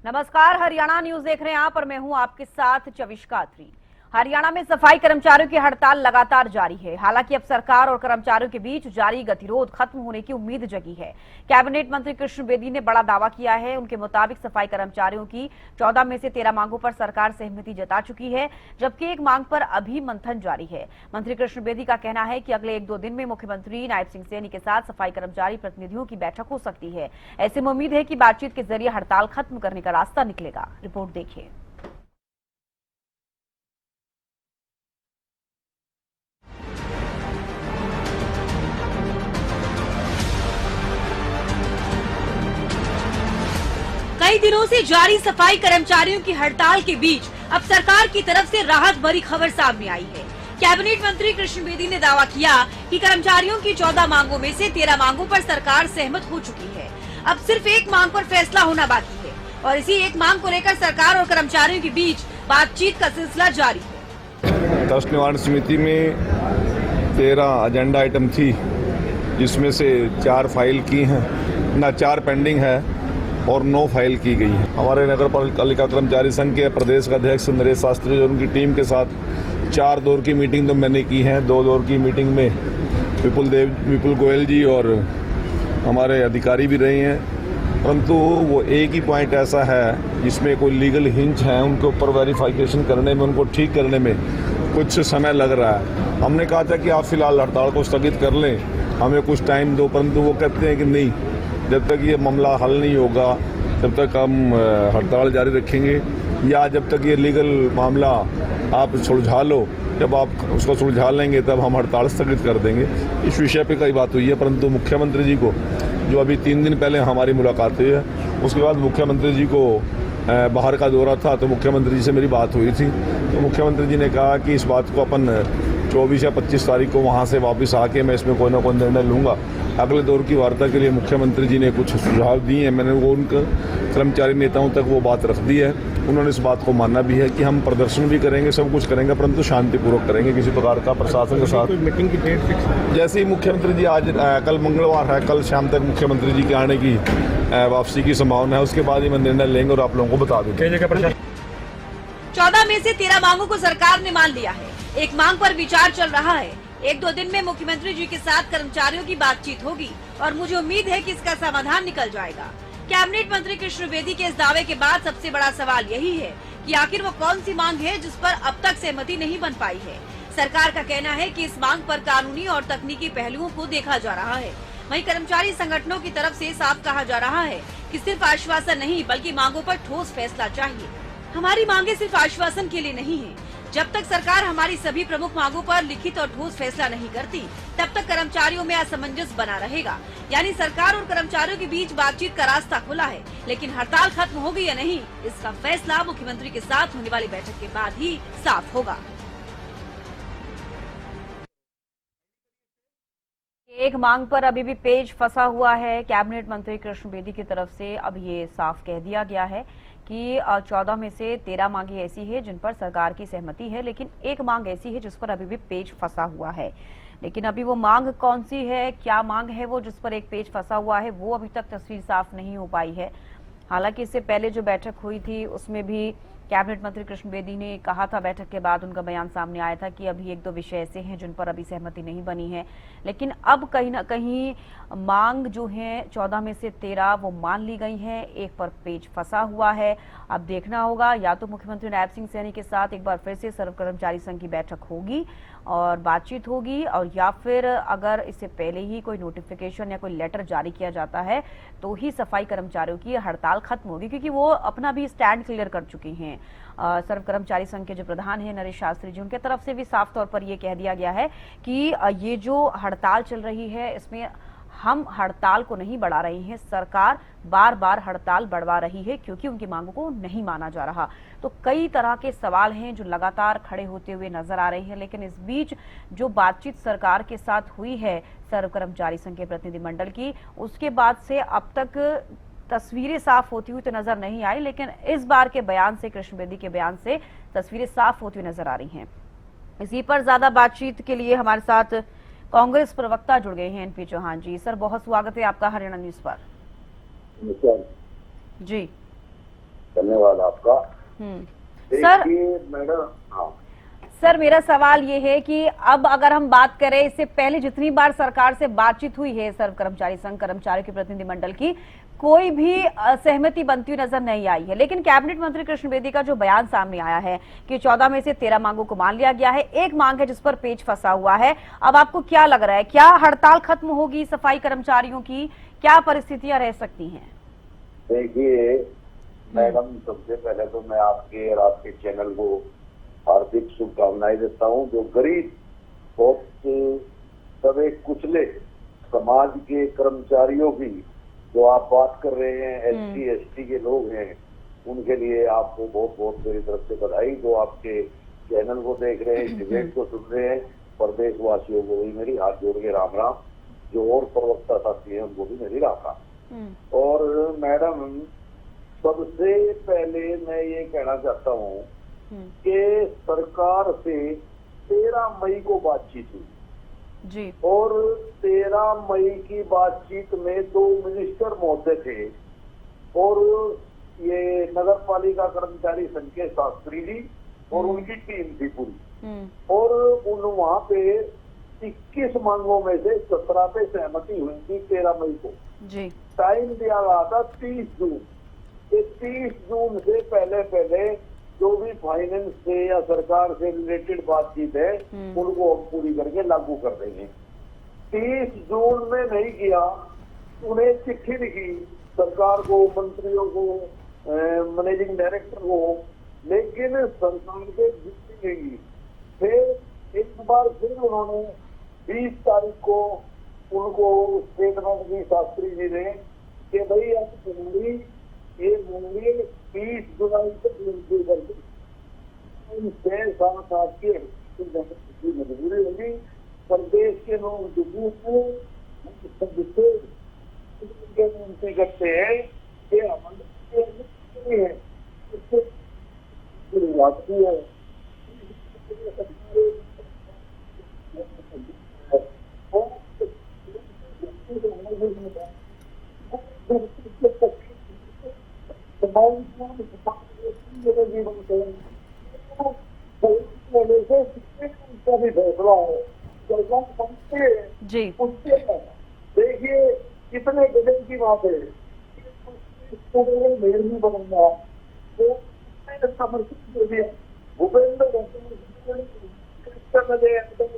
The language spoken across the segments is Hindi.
नमस्कार, हरियाणा न्यूज देख रहे हैं आप और मैं हूं आपके साथ चविष्का अत्री। हरियाणा में सफाई कर्मचारियों की हड़ताल लगातार जारी है। हालांकि अब सरकार और कर्मचारियों के बीच जारी गतिरोध खत्म होने की उम्मीद जगी है। कैबिनेट मंत्री कृष्ण बेदी ने बड़ा दावा किया है। उनके मुताबिक सफाई कर्मचारियों की 14 में से 13 मांगों पर सरकार सहमति जता चुकी है, जबकि एक मांग पर अभी मंथन जारी है। मंत्री कृष्ण बेदी का कहना है कि अगले 1-2 दिन में मुख्यमंत्री नायब सिंह सैनी के साथ सफाई कर्मचारी प्रतिनिधियों की बैठक हो सकती है। ऐसे में उम्मीद है कि बातचीत के जरिए हड़ताल खत्म करने का रास्ता निकलेगा। रिपोर्ट देखिए। कई दिनों से जारी सफाई कर्मचारियों की हड़ताल के बीच अब सरकार की तरफ से राहत भरी खबर सामने आई है। कैबिनेट मंत्री कृष्ण बेदी ने दावा किया कि कर्मचारियों की 14 मांगों में से 13 मांगों पर सरकार सहमत हो चुकी है। अब सिर्फ एक मांग पर फैसला होना बाकी है और इसी एक मांग को लेकर सरकार और कर्मचारियों के बीच बातचीत का सिलसिला जारी है। ट्रस्ट निवारण समिति में 13 एजेंडा आइटम थी, जिसमें से 4 फाइल की हैं, 4 पेंडिंग है और 9 फाइल की गई है। हमारे नगर पालिका कर्मचारी संघ के प्रदेश का अध्यक्ष नरेश शास्त्री और उनकी टीम के साथ 4 दौर की मीटिंग तो मैंने की है। 2 दौर की मीटिंग में विपुल गोयल जी और हमारे अधिकारी भी रहे हैं, परंतु वो एक ही पॉइंट ऐसा है जिसमें कोई लीगल हिंच है, उनके ऊपर वेरिफिकेशन करने में, उनको ठीक करने में कुछ समय लग रहा है। हमने कहा था कि आप फिलहाल हड़ताल को स्थगित कर लें, हमें कुछ टाइम दो, परंतु वो कहते हैं कि नहीं, जब तक ये मामला हल नहीं होगा तब तक हम हड़ताल जारी रखेंगे, या जब तक ये लीगल मामला आप सुलझा लो, जब आप उसको सुलझा लेंगे तब हम हड़ताल स्थगित कर देंगे। इस विषय पे कई बात हुई है, परंतु मुख्यमंत्री जी को, जो अभी 3 दिन पहले हमारी मुलाकात हुई है, उसके बाद मुख्यमंत्री जी को बाहर का दौरा था, तो मुख्यमंत्री जी से मेरी बात हुई थी। तो मुख्यमंत्री जी ने कहा कि इस बात को अपन 24 या 25 तारीख को वहाँ से वापस आके मैं इसमें कोई ना कोई निर्णय लूँगा। अगले दौर की वार्ता के लिए मुख्यमंत्री जी ने कुछ सुझाव दिए हैं, मैंने वो उनके कर्मचारी नेताओं तक वो बात रख दी है। उन्होंने इस बात को मानना भी है कि हम प्रदर्शन भी करेंगे, सब कुछ करेंगे, परंतु शांतिपूर्वक करेंगे, किसी प्रकार का प्रशासन के साथ। मीटिंग की डेट फिक्स जैसे ही मुख्यमंत्री जी आज कल मंगलवार है, कल शाम तक मुख्यमंत्री जी के आने की वापसी की संभावना है, उसके बाद ही मैं निर्णय लेंगे और आप लोगों को बता दूंगा। 14 में से 13 मांगों को सरकार ने मान लिया है। एक मांग पर विचार चल रहा है। 1-2 दिन में मुख्यमंत्री जी के साथ कर्मचारियों की बातचीत होगी और मुझे उम्मीद है कि इसका समाधान निकल जाएगा। कैबिनेट मंत्री कृष्ण बेदी के इस दावे के बाद सबसे बड़ा सवाल यही है कि आखिर वो कौन सी मांग है जिस पर अब तक सहमति नहीं बन पाई है। सरकार का कहना है कि इस मांग पर कानूनी और तकनीकी पहलुओं को देखा जा रहा है। वहीं कर्मचारी संगठनों की तरफ से साफ कहा जा रहा है कि सिर्फ आश्वासन नहीं बल्कि मांगों पर ठोस फैसला चाहिए। हमारी मांगे सिर्फ आश्वासन के लिए नहीं है। जब तक सरकार हमारी सभी प्रमुख मांगों पर लिखित और ठोस फैसला नहीं करती, तब तक कर्मचारियों में असमंजस बना रहेगा। यानी सरकार और कर्मचारियों के बीच बातचीत का रास्ता खुला है, लेकिन हड़ताल खत्म होगी या नहीं, इसका फैसला मुख्यमंत्री के साथ होने वाली बैठक के बाद ही साफ होगा। एक मांग पर अभी भी पेच फंसा हुआ है। कैबिनेट मंत्री कृष्ण बेदी की तरफ से अब ये साफ कह दिया गया है कि 14 में से 13 मांगे ऐसी है जिन पर सरकार की सहमति है, लेकिन एक मांग ऐसी है जिस पर अभी भी पेच फंसा हुआ है। लेकिन अभी वो मांग कौन सी है, क्या मांग है वो जिस पर एक पेच फंसा हुआ है, वो अभी तक तस्वीर साफ नहीं हो पाई है। हालांकि इससे पहले जो बैठक हुई थी उसमें भी कैबिनेट मंत्री कृष्ण बेदी ने कहा था, बैठक के बाद उनका बयान सामने आया था कि अभी 1-2 विषय ऐसे हैं जिन पर अभी सहमति नहीं बनी है, लेकिन अब कहीं ना कहीं मांग जो है 14 में से 13 वो मान ली गई है। एक पर पेच फंसा हुआ है। अब देखना होगा, या तो मुख्यमंत्री नायब सिंह सैनी के साथ एक बार फिर से सर्व कर्मचारी संघ की बैठक होगी और बातचीत होगी, और या फिर अगर इससे पहले ही कोई नोटिफिकेशन या कोई लेटर जारी किया जाता है तो ही सफाई कर्मचारियों की हड़ताल खत्म होगी, क्योंकि वो अपना भी स्टैंड क्लियर कर चुके हैं। सर्व कर्मचारी संघ के जो प्रधान हैं नरेश शास्त्री जी, उनके तरफ से भी साफ तौर पर यह कह दिया गया है कि ये जो हड़ताल चल रही है इसमें हम हड़ताल को नहीं बढ़ा रहे हैं, सरकार बार बार हड़ताल बढ़वा रही है क्योंकि उनकी मांगों को नहीं माना जा रहा। तो कई तरह के सवाल हैं जो लगातार खड़े होते हुए नजर आ रहे हैं, लेकिन इस बीच जो बातचीत सरकार के साथ हुई है सर्व कर्मचारी संघ के प्रतिनिधिमंडल की, उसके बाद से अब तक तस्वीरें साफ होती हुई तो नजर नहीं आई, लेकिन इस बार के बयान से, कृष्ण बेदी के बयान से तस्वीरें साफ होती हुई नजर आ रही हैं। इसी पर ज्यादा बातचीत के लिए हमारे साथ कांग्रेस प्रवक्ता जुड़ गए हैं एनपी चौहान जी। सर, बहुत स्वागत है आपका हरियाणा न्यूज पर। नमस्कार, जी। धन्यवाद आपका। सर, देखिए मैडम, हाँ सर मेरा सवाल ये है कि अब अगर हम बात करें, इससे पहले जितनी बार सरकार से बातचीत हुई है सर्व कर्मचारी संघ कर्मचारियों के प्रतिनिधिमंडल की, कोई भी सहमति बनती हुई नजर नहीं आई है। लेकिन कैबिनेट मंत्री कृष्ण बेदी का जो बयान सामने आया है कि 14 में से 13 मांगों को मान लिया गया है, एक मांग है जिस पर पेच फंसा हुआ है। अब आपको क्या लग रहा है, क्या हड़ताल खत्म होगी सफाई कर्मचारियों की, क्या परिस्थितियां रह सकती हैं? देखिए मैडम, सबसे पहले तो मैं आपके और आपके चैनल को हार्दिक शुभकामनाएं देता हूँ। जो गरीब, बहुत दबे कुचले समाज के कर्मचारियों की जो आप बात कर रहे हैं, SC ST के लोग हैं, उनके लिए आपको बहुत बहुत मेरी तरफ से बधाई। जो आपके चैनल को देख रहे हैं, डिबेट को सुन रहे हैं, प्रदेशवासियों को भी मेरी हाथ जोड़ के राम राम। जो और प्रवक्ता साथी हैं उनको भी मेरी राम राम। और मैडम, सबसे पहले मैं ये कहना चाहता हूँ कि सरकार से 13 मई को बातचीत हुई जी, और 13 मई की बातचीत में 2 मिनिस्टर महोदय थे और ये नगर पालिका कर्मचारी संघ के शास्त्री जी और उनकी टीम थी पूरी। और वहां पे 21 मांगों में से 17 पे सहमति हुई थी 13 मई को जी। टाइम दिया गया था 30 जून। 30 जून से पहले जो भी फाइनेंस से या सरकार से रिलेटेड बातचीत है उनको हम पूरी करके लागू कर देंगे। 30 जून में नहीं किया, उन्हें चिट्ठी लिखी सरकार को, मंत्रियों को, मैनेजिंग डायरेक्टर को, लेकिन सरकार के जितनी नहीं। फिर एक बार फिर उन्होंने 20 तारीख को उनको स्टेटमेंट दी शास्त्री जी ने कि भाई आप ये मूंगी 20 जुलाई तक मंजूर कर दी। 6-7 की मजबूरी होगी। प्रदेश के लोग विनती करते हैं कि हमारी है शुरुआती है। फैसला है जी। उसके देखिए कितने गजब की बात है। मेयर भी बनूंगा तो समर्पित कर दिया भूपेंद्र।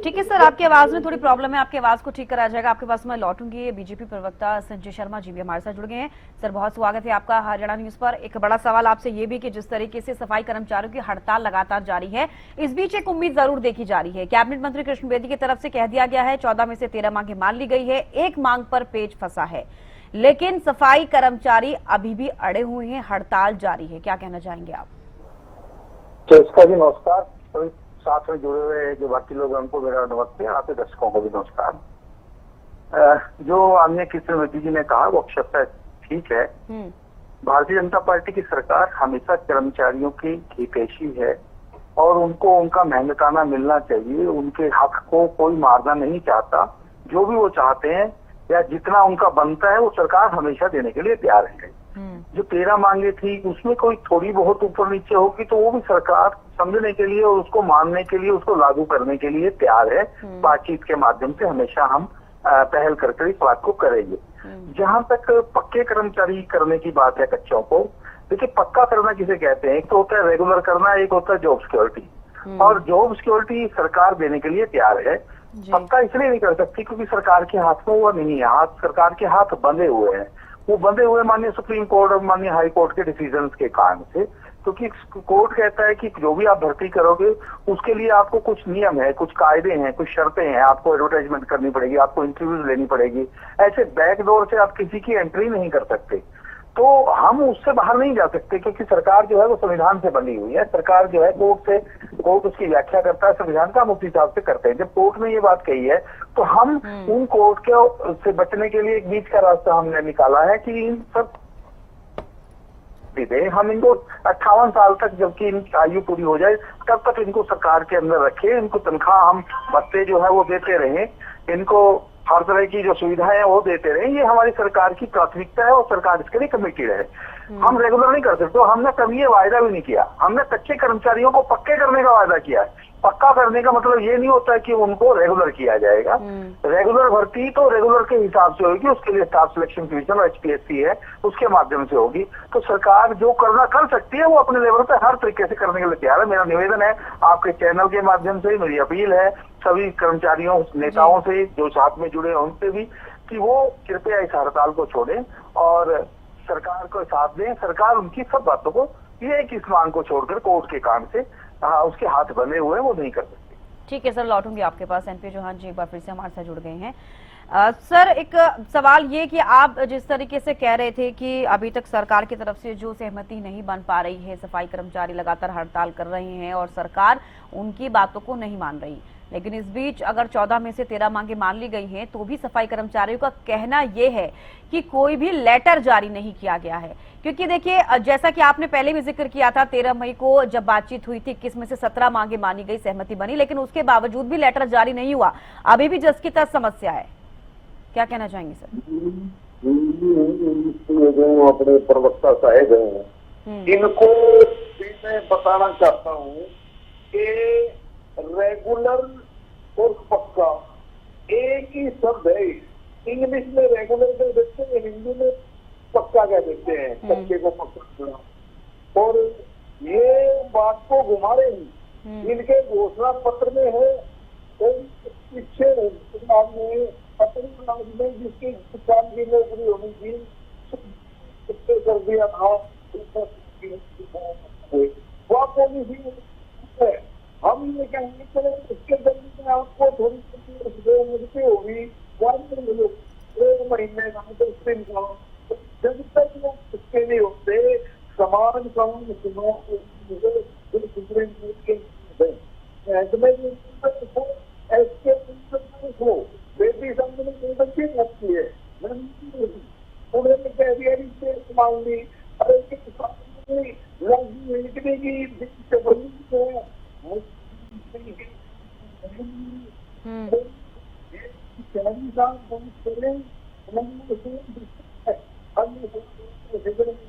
ठीक है सर, आपकी आवाज में थोड़ी प्रॉब्लम है, आपकी आवाज को ठीक करा जाएगा। आपके पास मैं लौटूंगी। बीजेपी प्रवक्ता संजय शर्मा जी भी हमारे साथ जुड़ गए हैं। सर बहुत स्वागत है आपका हरियाणा न्यूज पर। एक बड़ा सवाल आपसे ये भी कि जिस तरीके से सफाई कर्मचारियों की हड़ताल लगातार जारी है, इस बीच एक उम्मीद जरूर देखी जा रही है। कैबिनेट मंत्री कृष्ण बेदी की तरफ से कह दिया गया है 14 में से 13 मांगे मान ली गई है, एक मांग पर पेच फंसा है, लेकिन सफाई कर्मचारी अभी भी अड़े हुए हैं, हड़ताल जारी है। क्या कहना चाहेंगे आप? इसका भी नमस्कार, साथ में जुड़े हुए जो बाकी लोग हैं उनको मेरा नमस्ते, आपके दर्शकों को भी नमस्कार। जो आदरणीय कृष्ण बेदी जी ने कहा वो अक्षरशः ठीक है। भारतीय जनता पार्टी की सरकार हमेशा कर्मचारियों की हितैषी है और उनको उनका मेहनताना मिलना चाहिए। उनके हक को कोई मारना नहीं चाहता। जो भी वो चाहते हैं या जितना उनका बनता है वो सरकार हमेशा देने के लिए तैयार है। जो 13 मांगे थी उसमें कोई थोड़ी बहुत ऊपर नीचे होगी तो वो भी सरकार समझने के लिए और उसको मानने के लिए, उसको लागू करने के लिए तैयार है। बातचीत के माध्यम से हमेशा हम पहल करके इस बात को करेंगे। जहां तक पक्के कर्मचारी करने की बात है कच्चों को, देखिए पक्का करना किसे कहते हैं? एक तो होता है रेगुलर करना, एक होता है जॉब सिक्योरिटी। और जॉब सिक्योरिटी सरकार देने के लिए तैयार है। पक्का इसलिए नहीं कर सकती क्योंकि सरकार के हाथ में वो नहीं है, हाथ सरकार के हाथ बंधे हुए हैं। वो बंधे हुए माननीय सुप्रीम कोर्ट और माननीय हाई कोर्ट के डिसीजन के कारण से, क्योंकि कोर्ट कहता है कि जो भी आप भर्ती करोगे उसके लिए आपको कुछ नियम है, कुछ कायदे हैं, कुछ शर्तें हैं, आपको एडवर्टाइजमेंट करनी पड़ेगी, आपको इंटरव्यूज लेनी पड़ेगी। ऐसे बैकडोर से आप किसी की एंट्री नहीं कर सकते। तो हम उससे बाहर नहीं जा सकते क्योंकि सरकार जो है वो संविधान से बनी हुई है। सरकार जो है कोर्ट उसकी व्याख्या करता है, संविधान का हम उस हिसाब से करते हैं। जब कोर्ट ने ये बात कही है तो हम उन कोर्ट के से बचने के लिए एक बीच का रास्ता हमने निकाला है कि इन सब दे, हम इनको 58 साल तक जबकि इनकी आयु पूरी हो जाए तब तक इनको सरकार के अंदर रखे, इनको तनख्वाह हम भत्ते जो है वो देते रहे, इनको हर तरह की जो सुविधाएं हैं वो देते रहे। ये हमारी सरकार की प्राथमिकता है और सरकार इसके लिए कमिटेड है। हम रेगुलर नहीं कर सकते। हमने कभी ये वायदा भी नहीं किया। हमने कच्चे कर्मचारियों को पक्के करने का वायदा किया है। पक्का करने का मतलब ये नहीं होता है कि उनको रेगुलर किया जाएगा। रेगुलर भर्ती तो रेगुलर के हिसाब से होगी, उसके लिए स्टाफ सिलेक्शन कमीशन और HPSC है, उसके माध्यम से होगी। तो सरकार जो करना कर सकती है वो अपने लेवल पे हर तरीके से करने के लिए तैयार है। मेरा निवेदन है आपके चैनल के माध्यम से, मेरी अपील है सभी कर्मचारियों नेताओं से जो साथ में जुड़े हैं उनसे भी, कि वो कृपया इस हड़ताल को छोड़ें और सरकार को साथ दें। सरकार उनकी सब बातों को, ये कि इस मांग को छोड़कर कोर्ट के कान से उसके हाथ बने हुए हैं, वो नहीं कर सकते। ठीक है सर, लौटूंगी आपके पास। एनपी चौहान जी एक बार फिर से हमारे साथ जुड़ गए हैं। सर, एक सवाल ये कि आप जिस तरीके से कह रहे थे कि अभी तक सरकार की तरफ से जो सहमति नहीं बन पा रही है, सफाई कर्मचारी लगातार हड़ताल कर रहे हैं और सरकार उनकी बातों को नहीं मान रही, लेकिन इस बीच अगर 14 में से 13 मांगे मान ली गई हैं तो भी सफाई कर्मचारियों का कहना यह है कि कोई भी लेटर जारी नहीं किया गया है। क्योंकि देखिए, जैसा कि आपने पहले भी जिक्र किया था, 13 मई को जब बातचीत हुई थी 21 में से 17 मांगे मानी गई, सहमति बनी, लेकिन उसके बावजूद भी लेटर जारी नहीं हुआ। अभी भी जस की तस समस्या है। क्या कहना चाहेंगे सर? जो अपने प्रवक्ता साहेब हैं, इनको मैं बताना चाहता हूँ कि रेगुलर और पक्का एक ही शब्द है। इंग्लिश में रेगुलर कह देते हैं, हिंदी में पक्का कह देते हैं, कच्चे को पक्का। और ये बात को घुमा रहे हैं। इनके घोषणा पत्र में है पीछे आपने अपने राज्य में जिसकी किसान की नौकरी होनी थी कर दिया था, वह पॉलिसी है। हम ये कहेंगे इसके जरिए आपको थोड़ी होगी, 1 महीने का 10 दिन का, जब तक लोग इसके नहीं होते समान कानून सुप्रीम कोर्ट के बेटी संघ लगती है, उन्होंने कह दिया मांगी। अरे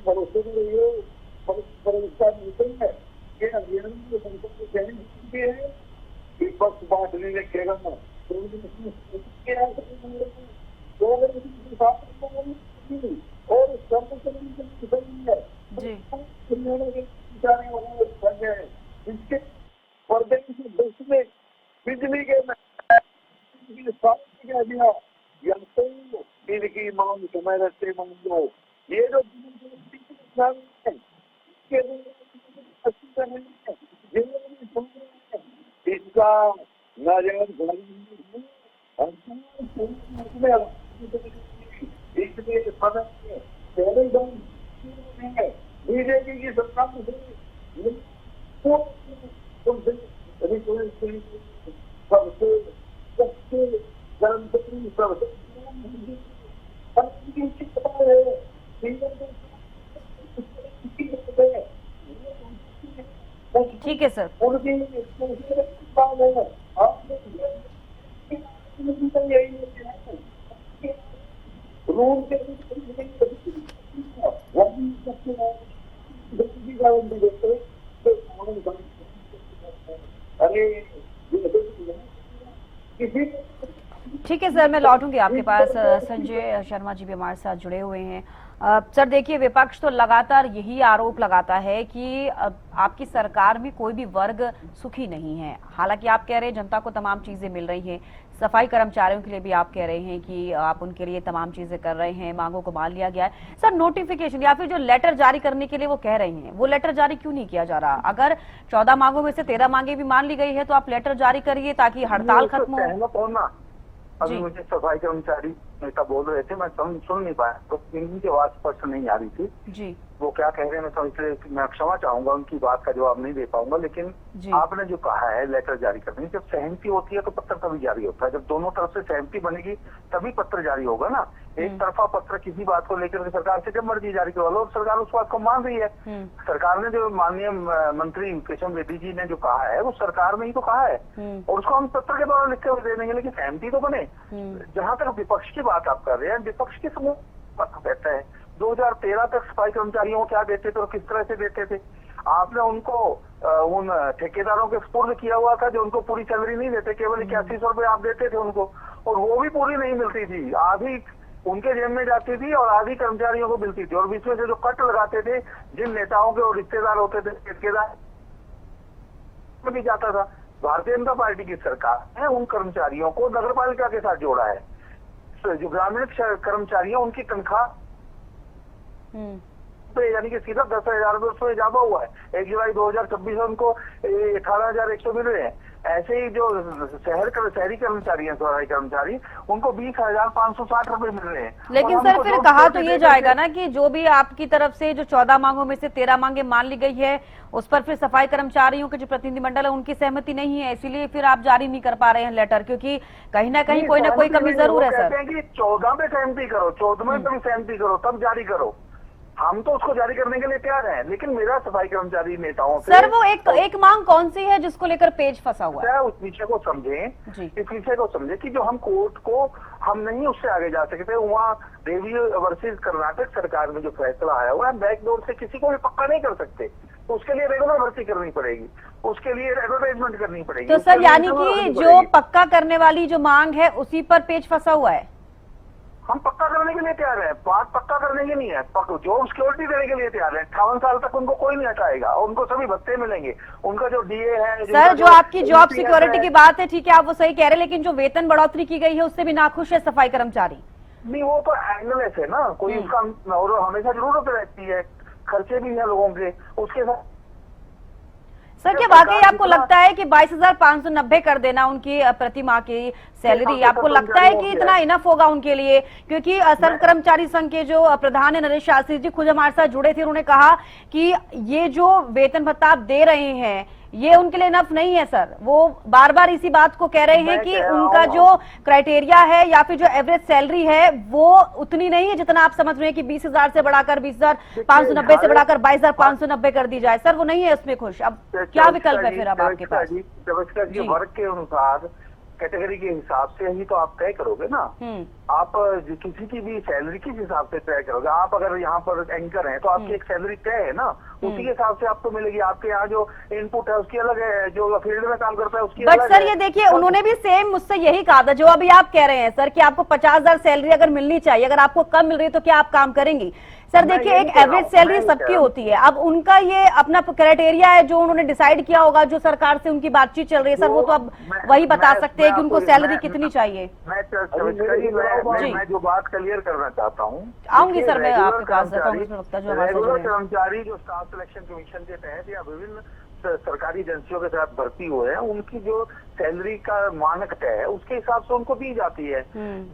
भरोसे में रही हो विपक्ष बांटने में खेला और इसके पर्दे की देश में बिजली के कह दिया या तो इनकी मांग समय रहते मांग लो। ये जो इसका नाजायज बीजेपी की सरकार सबसे ठीक है सर। ठीक है सर, मैं लौटूंगी आपके पास। संजय शर्मा जी भी हमारे साथ जुड़े हुए हैं। सर देखिए, विपक्ष तो लगातार यही आरोप लगाता है कि आपकी सरकार में कोई भी वर्ग सुखी नहीं है। हालांकि आप कह रहे हैं जनता को तमाम चीजें मिल रही हैं, सफाई कर्मचारियों के लिए भी आप कह रहे हैं कि आप उनके लिए तमाम चीजें कर रहे हैं, मांगों को मान लिया गया है। सर, नोटिफिकेशन या फिर जो लेटर जारी करने के लिए वो कह रही हैं, वो लेटर जारी क्यों नहीं किया जा रहा? अगर 14 मांगों में से 13 मांगे भी मान ली गई है तो आप लेटर जारी करिए ताकि हड़ताल खत्म हो। अभी मुझे सफाई कर्मचारी नेता बोल रहे थे, मैं सुन नहीं पाया, तो इनकी आवाज स्पष्ट नहीं आ रही थी जी। वो क्या कह रहे हैं तो इसलिए मैं क्षमा चाहूंगा, उनकी बात का जवाब नहीं दे पाऊंगा। लेकिन जी। आपने जो कहा है लेटर जारी करने, जब सहमति होती है तो पत्र तभी जारी होता है, जब दोनों तरफ से सहमति बनेगी तभी पत्र जारी होगा ना। एक तरफा पत्र किसी बात को लेकर के सरकार से जब मर्जी जारी करवा लो, और सरकार उस बात को मान रही है। सरकार ने जो माननीय मंत्री कृष्ण बेदी जी ने जो कहा है वो सरकार ने ही तो कहा है, और उसको हम पत्र के द्वारा लिख के दे देंगे, लेकिन सहमति तो बने। जहां तक विपक्ष की बात आप कर रहे हैं, विपक्ष के समूह कहता है 2013 तक सफाई कर्मचारियों को क्या देते थे और किस तरह से देते थे। आपने उनको उन ठेकेदारों के स्पुर्द किया हुआ था जो उनको पूरी सैलरी नहीं देते, केवल 8100 रुपए आप देते थे उनको, और वो भी पूरी नहीं मिलती थी, आधी उनके जेब में जाती थी और आधी कर्मचारियों को मिलती थी। और बीच में से जो कट लगाते थे जिन नेताओं के और रिश्तेदार होते थे ठेकेदार में भी जाता था। भारतीय जनता पार्टी की सरकार ने उन कर्मचारियों को नगर पालिका के साथ जोड़ा है। जो ग्रामीण कर्मचारी हैं उनकी तनख्वाह यानी कि सीधा 10,000 रुपये उसमें इजाफा हुआ है। 1 जुलाई 2026 में उनको 18,100 मिल रहे हैं। ऐसे ही जो शहरी कर्मचारी हैं, सफाई कर्मचारी, उनको 20,560 रुपए मिल रहे हैं। लेकिन सर फिर कहा तो ये जाएगा ना कि जो भी आपकी तरफ से जो 14 मांगों में से 13 मांगे मान ली गई है, उस पर फिर सफाई कर्मचारियों के जो प्रतिनिधिमंडल है उनकी सहमति नहीं है, इसीलिए फिर आप जारी नहीं कर पा रहे हैं लेटर, क्योंकि कहीं ना कहीं कोई ना कोई कमी जरूर है सर। कहते हैं कि 14 में सहमति करो, 14 में तुम सहमति करो तब जारी करो। हम तो उसको जारी करने के लिए तैयार हैं, लेकिन मेरा सफाई कर्मचारी नेताओं से सर वो एक मांग कौन सी है जिसको लेकर पेज फंसा हुआ है? उस विषय को समझें, इस विषय को समझे कि जो हम कोर्ट को हम नहीं उससे आगे जा सकते। वहाँ रेव्यू वर्सेस कर्नाटक सरकार में जो फैसला आया हुआ है, बैकडोर से किसी को भी पक्का नहीं कर सकते, तो उसके लिए रेगुलर भर्ती करनी पड़ेगी, उसके लिए एडवर्टाइजमेंट करनी पड़ेगी। तो सर यानी कि जो पक्का करने वाली जो मांग है उसी पर पेज फंसा हुआ है? हम पक्का करने के लिए तैयार है, बात पक्का करने की नहीं है, जॉब सिक्योरिटी देने के लिए तैयार है। 58 साल तक उनको कोई नहीं हटाएगा, उनको सभी भत्ते मिलेंगे, उनका जो डीए है। सर जो आपकी जॉब सिक्योरिटी की बात है, ठीक है, आप वो सही कह रहे हैं, लेकिन जो वेतन बढ़ोतरी की गई है उससे भी नाखुश है सफाई कर्मचारी? नहीं, वो तो एंगलेस है ना, कोई उसका और हमेशा जरूरत रहती है, खर्चे भी है लोगों के उसके साथ। सर क्या वाकई आपको लगता है कि 22,590 कर देना उनकी प्रति माह की सैलरी, आपको लगता है कि इतना इनफ होगा उनके लिए? क्योंकि सर्व कर्मचारी संघ के जो प्रधान है नरेश शास्त्री जी खुद हमारे साथ जुड़े थे, उन्होंने कहा कि ये जो वेतन भत्ता आप दे रहे हैं ये उनके लिए इनफ नहीं है सर। वो बार बार इसी बात को कह रहे हैं कि उनका जो क्राइटेरिया है या फिर जो एवरेज सैलरी है वो उतनी नहीं है जितना आप समझ रहे हैं कि 20,000 से बढ़ाकर 20,590 से बढ़ाकर 22,590 कर दी जाए। सर वो नहीं है उसमें खुश, अब क्या विकल्प है फिर अब आपके पास? वर्ग के अनुसार कैटेगरी के हिसाब से ही तो आप तय करोगे ना। आप किसी की भी सैलरी किस हिसाब से तय करोगे? आप अगर यहाँ पर एंकर हैं तो आपकी एक सैलरी तय है ना, उसी के हिसाब से आपको मिलेगी। आपके यहाँ जो इनपुट है उसकी अलग है, जो फील्ड में काम करता है उसकी अलग है। बट सर ये देखिए उन्होंने भी सेम मुझसे यही कहा था जो अभी आप कह रहे हैं सर, कि आपको 50,000 सैलरी अगर मिलनी चाहिए, अगर आपको कम मिल रही है तो क्या आप काम करेंगी? सर देखिए एक एवरेज सैलरी सबकी होती है, अब उनका ये अपना क्राइटेरिया है जो उन्होंने डिसाइड किया होगा, जो सरकार से उनकी बातचीत चल रही है सर, वो तो अब वही बता सकते हैं कि उनको सैलरी कितनी चाहिए। मैं जो बात क्लियर करना चाहता हूँ, आऊंगी सर मैं आपके पास, रेगुलर कर्मचारी जो स्टाफ सिलेक्शन कमीशन के तहत या विभिन्न सरकारी एजेंसियों के साथ भर्ती हुए हैं, उनकी जो सैलरी का मानक तय है उसके हिसाब से उनको दी जाती है।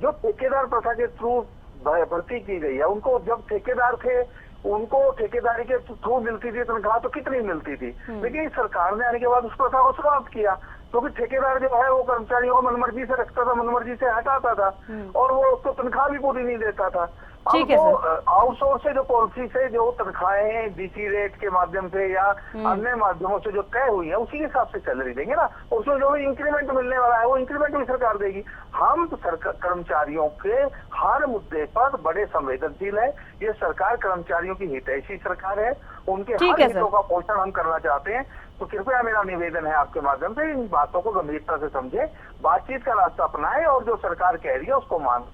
जो ठेकेदार प्रथा के थ्रू भर्ती की गई है, उनको जब ठेकेदार थे उनको ठेकेदारी के थ्रू मिलती थी तनख्वाह तो कितनी मिलती थी, लेकिन सरकार ने आने के बाद उस प्रथा को समाप्त किया, क्योंकि ठेकेदार जो है वो कर्मचारियों को मनमर्जी से रखता था, मनमर्जी से हटाता था, और वो उसको तनख्वाह भी पूरी नहीं देता था। ठीक है सर। आउटसोर्स से जो पॉलिसी से जो तनख्वाहें डीसी रेट के माध्यम से या अन्य माध्यमों से जो तय हुई है उसी के हिसाब से सैलरी देंगे ना, उसमें जो भी इंक्रीमेंट मिलने वाला है वो इंक्रीमेंट भी सरकार देगी। हम कर्मचारियों के हर मुद्दे पर बड़े संवेदनशील है, ये सरकार कर्मचारियों की हितैषी सरकार है, उनके हर हितों का पोषण हम करना चाहते हैं। तो कृपया मेरा निवेदन है आपके माध्यम से इन बातों को गंभीरता से समझे, बातचीत का रास्ता अपनाए और जो सरकार कह रही है उसको मान।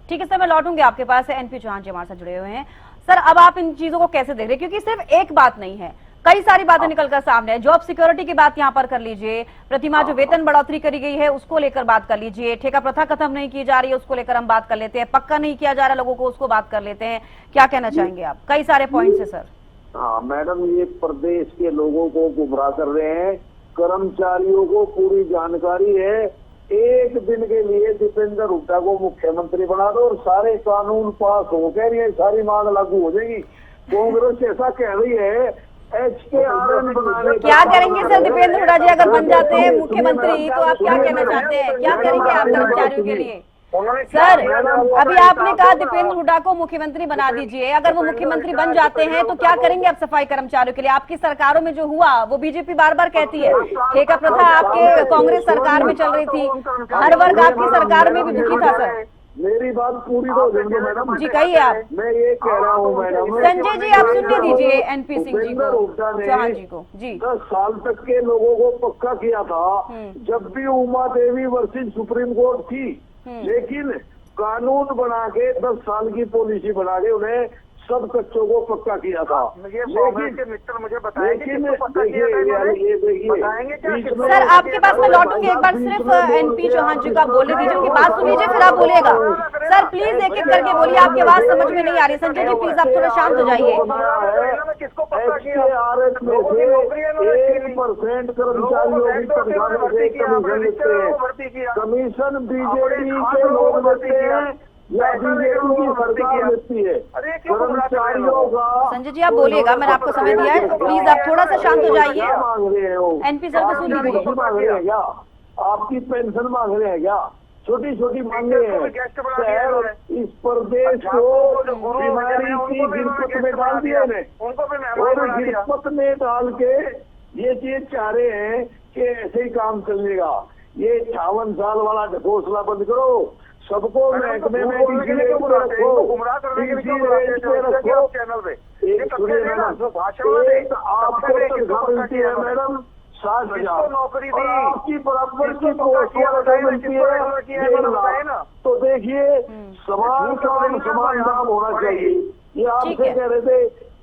ठीक है सर, मैं लौटूंगी आपके पास। एनपी चौहान जी हमारे साथ जुड़े हुए हैं। सर अब आप इन चीजों को कैसे देख रहे हैं, क्योंकि सिर्फ एक बात नहीं है, कई सारी बातें निकलकर सामने है। जॉब सिक्योरिटी की बात यहाँ पर कर लीजिए, प्रतिमाह जो वेतन बढ़ोतरी करी गई है उसको लेकर बात कर लीजिए, ठेका प्रथा खत्म नहीं की जा रही है उसको लेकर हम बात कर लेते हैं, पक्का नहीं किया जा रहा लोगों को उसको बात कर लेते हैं। क्या कहना चाहेंगे आप? कई सारे पॉइंट्स है सर। हाँ मैडम, ये प्रदेश के लोगों को गुमराह कर रहे हैं। कर्मचारियों को पूरी जानकारी है। एक दिन के लिए दीपेंद्र हुड्डा को मुख्यमंत्री बना दो और सारे कानून पास हो गए, ये सारी मांग लागू हो जाएगी। कांग्रेस ऐसा कह रही है HKRN बनाने का। क्या करेंगे सर दीपेंद्र हुड्डा जी अगर बन जाते हैं मुख्यमंत्री, तो आप क्या कहना चाहते हैं, क्या करेंगे आप कर्मचारियों के लिए? सर अभी आपने कहा दीपेंद्र हुड्डा को मुख्यमंत्री बना दीजिए, अगर वो मुख्यमंत्री बन जाते हैं तो क्या करेंगे आप सफाई कर्मचारियों के लिए? आपकी सरकारों में जो हुआ वो बीजेपी बार बार कहती है, ठेका प्रथा आपके कांग्रेस सरकार में चल रही थी, हर वर्ग आपकी सरकार में भी दुखी था सर। मेरी बात पूरी तो हो जाएंगे मैडम जी कहिए आप। मैं ये कह रहा हूँ मैडम, संजय जी आप सुनने दीजिए एनपी सिंह जी को, चौहान जी को। जी 10 साल तक के लोगों को पक्का किया था जब भी Uma Devi versus supreme court थी, लेकिन कानून बना के 10 साल की पॉलिसी बना के उन्हें सब कच्चों को पक्का किया था। लेकिन मित्र मुझे बताएंगे सर आपके पास मैं लौटूंगी, एक बार सिर्फ एनपी चौहान जी का बोलने दीजिए, उनकी बात सुन लीजिए फिर आप बोलिएगा। सर प्लीज एक एक करके बोलिए, आपकी आवाज समझ में नहीं आ रही। संजय जी प्लीज आप थोड़ा शांत हो जाइए। HKRN में से 1% कर्मचारियों की तनख्वाह से कमीशन लेते हैं। कमीशन बीजेपी के लोग लेते हैं या बीजेपी की सरकार लेती है? कर्मचारियों का संजय जी आप बोलिएगा, मैंने आपको समय दिया है, प्लीज आप थोड़ा सा शांत हो जाइए। मांग रहे हो एनपी सर को सुन लीजिए। मांग रहे हैं क्या? आपकी पेंशन मांग रहे हैं क्या? छोटी छोटी मांगे हैं। शहर इस प्रदेश को बीमारी की गिरफ्त में डाल दिया है और गिरफ्त में डाल के ये चीज चाह रहे हैं कि ऐसे ही काम चलेगा। ये 58 साल वाला घोषणा बंद करो, सबको महकमे में इसी रेट पे रखो, इसी रेट पे रखो। एक सुनिए मैडम, एक आपको तनख्वाह मिलती है मैडम 60,000 नौकरी और आपकी बराबर की पोस्ट मिलती है 1.5 लाख। तो देखिए समान काम समान दाम होना चाहिए। ये आपसे कह रहे थे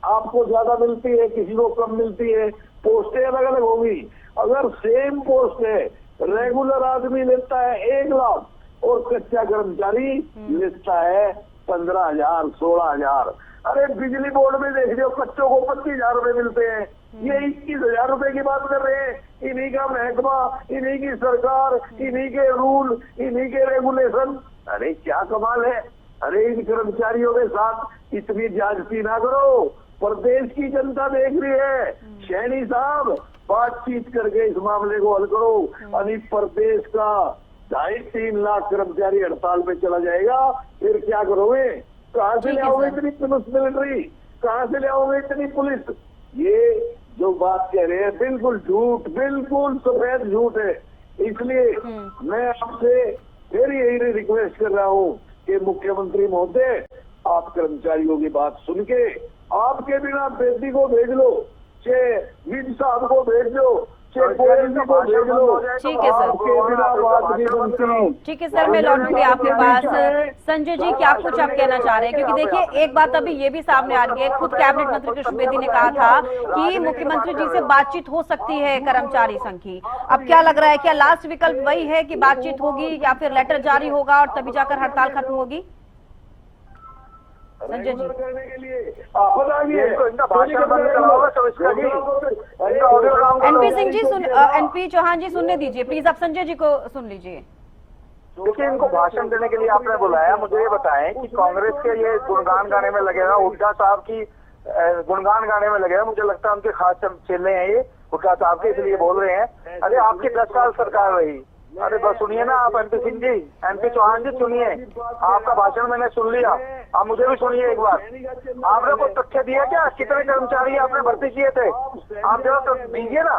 आपको ज्यादा मिलती है, किसी को कम मिलती है, पोस्टें अलग अलग होगी। अगर सेम पोस्ट है, रेगुलर आदमी लेता है 1 लाख और कच्चा कर्मचारी लेता है 15,000 16,000। अरे बिजली बोर्ड में देख लो कच्चों को 25,000 रुपए मिलते हैं, ये 21,000 रुपए की बात कर रहे हैं। इन्हीं का महकमा, इन्हीं की सरकार, इन्हीं के रूल, इन्हीं के रेगुलेशन। अरे क्या कमाल है। अरे इन कर्मचारियों के साथ इतनी ज्यादती ना करो, प्रदेश की जनता देख रही है। शहनी साहब बातचीत करके इस मामले को हल करो, अभी प्रदेश का 2.5-3 लाख कर्मचारी हड़ताल में चला जाएगा, फिर क्या करोगे? कहाँ से ले आओगे इतनी पुलिस मिलिट्री, कहाँ से ले आओगे इतनी पुलिस? ये जो बात कह रहे हैं बिल्कुल झूठ, बिल्कुल सफेद झूठ है। इसलिए मैं आपसे फिर यही रिक्वेस्ट कर रहा हूँ कि मुख्यमंत्री महोदय आप कर्मचारियों की बात सुन के आपके बिना बेटी को भेज लो, चाहे विज साहब को भेज लो, चाहे गोयल जी को भेज लो। ठीक है सर, आपके बिना बात नहीं बनती। ठीक है सर, मैं लौटूंगी आपके पास। संजय जी क्या कुछ आप कहना चाह रहे हैं? क्योंकि देखिए एक बात अभी ये भी सामने आ रही है, खुद कैबिनेट मंत्री कृष्ण बेदी ने कहा था कि मुख्यमंत्री जी से बातचीत हो सकती है कर्मचारी संघ की। अब क्या लग रहा है, क्या लास्ट विकल्प वही है कि बातचीत होगी या फिर लेटर जारी होगा और तभी जाकर हड़ताल खत्म होगी? संजय जी करने के लिए आप बताइए। एनपी सिंह जी एनपी चौहान जी सुनने दीजिए प्लीज, आप संजय जी को सुन लीजिए। देखिए इनको भाषण देने के लिए आपने बुलाया, मुझे ये बताएं कि कांग्रेस के ये गुणगान गाने में लगे हैं, हुड्डा साहब की गुणगान गाने में लगे हैं। मुझे लगता है उनके खास चेले हैं ये हुड्डा साहब के, इसलिए बोल रहे हैं। अरे आपकी 10 साल सरकार रही, अरे बस सुनिए ना आप एनपी सिंह जी, एनपी चौहान जी सुनिए, आपका भाषण मैंने सुन लिया, आप मुझे भी सुनिए एक बार। आपने कोई तथ्य दिया क्या, कितने कर्मचारी आपने भर्ती किए थे? आप जरा दीजिए ना।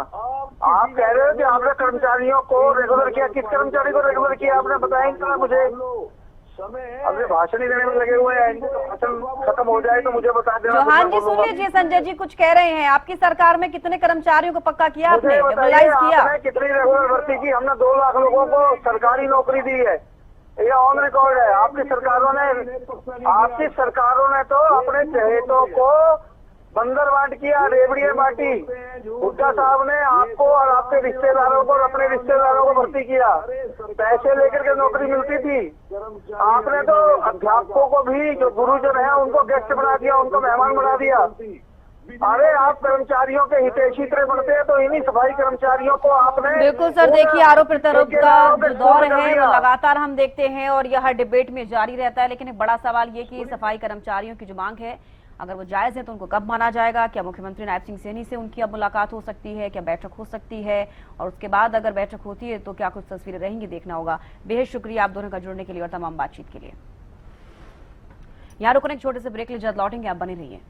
आप कह रहे हो कि आपने कर्मचारियों को रेगुलर किया, किस कर्मचारी को रेगुलर किया आपने बताएंगे ना मुझे? अभी भाषण ही देने में लगे हुए हैं, भाषण खत्म हो जाए तो मुझे बता देना। चौहान जी सुन लीजिए, संजय जी कुछ कह रहे हैं। आपकी सरकार में कितने कर्मचारियों को पक्का किया आपने, रेगुलराइज किया? कितनी रेगुलर भर्ती की? हमने 2 लाख लोगों को सरकारी नौकरी दी है, ये ऑन रिकॉर्ड है। आपकी सरकारों ने तो अपने चहेतों को बंदर बांट किया, रेवड़ियां बांटी। हुड्डा साहब ने आपको और आपके रिश्तेदारों को और अपने रिश्तेदारों को भर्ती किया, पैसे लेकर के नौकरी मिलती थी। आपने तो अध्यापकों को भी, जो गुरुजन है उनको गेस्ट बना दिया, उनको मेहमान बना दिया। अरे आप कर्मचारियों के हितैषी तरह बनते हैं तो इन्हीं सफाई कर्मचारियों को आपने। बिल्कुल सर, देखिए आरोप प्रत्यारोप का जो दौर है वो लगातार हम देखते हैं और यह डिबेट में जारी रहता है। लेकिन एक बड़ा सवाल ये कि सफाई कर्मचारियों की जो मांग है अगर वो जायज है तो उनको कब माना जाएगा, क्या मुख्यमंत्री नायब सिंह सैनी से उनकी अब मुलाकात हो सकती है, क्या बैठक हो सकती है, और उसके बाद अगर बैठक होती है तो क्या कुछ तस्वीरें रहेंगी, देखना होगा। बेहद शुक्रिया आप दोनों का जुड़ने के लिए और तमाम बातचीत के लिए। यहाँ रुकने एक छोटे से ब्रेक ले, जल्द लौटेंगे, आप बने रहिए।